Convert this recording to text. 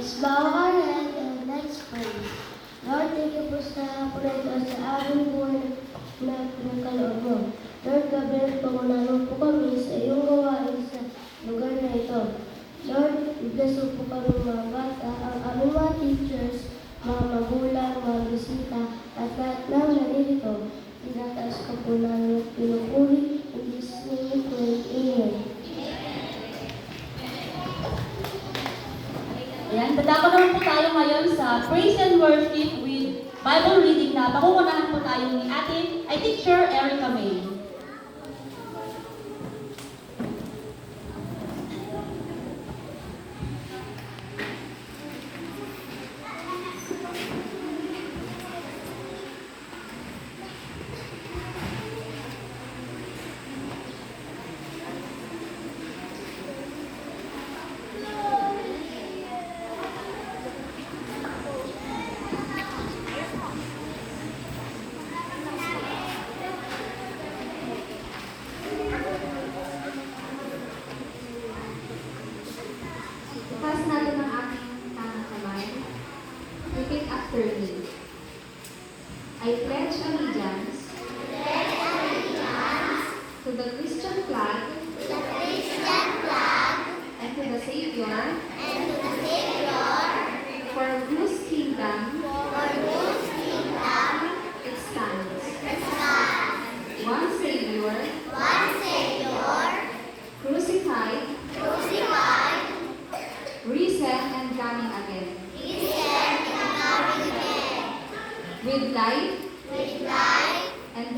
Let's bow our head and let's pray. Lord, thank you po sa hapon na ito sa aming buhay na pinagkaloob mo. Lord, gabi pangunahan po kami sa iyong gawain sa lugar na ito. Lord, bless po kami mga bata, ang aming mga teachers, mga magulang, mga bisita, at lahat ng naririto. Tinataas ka po namin at pinupuri. In Jesus' name we pray. Amen. Ayan, dadako naman po tayo ngayon sa Praise and Worship with Bible reading na pangungunahan po tayo ni ating teacher Erica May. Bukas natin ang aking tanang kamay. Repeat after me. I pledge allegiance to the Christian flag and to the Savior for whose kingdom it stands. One Savior, crucified, risen and coming again. With life and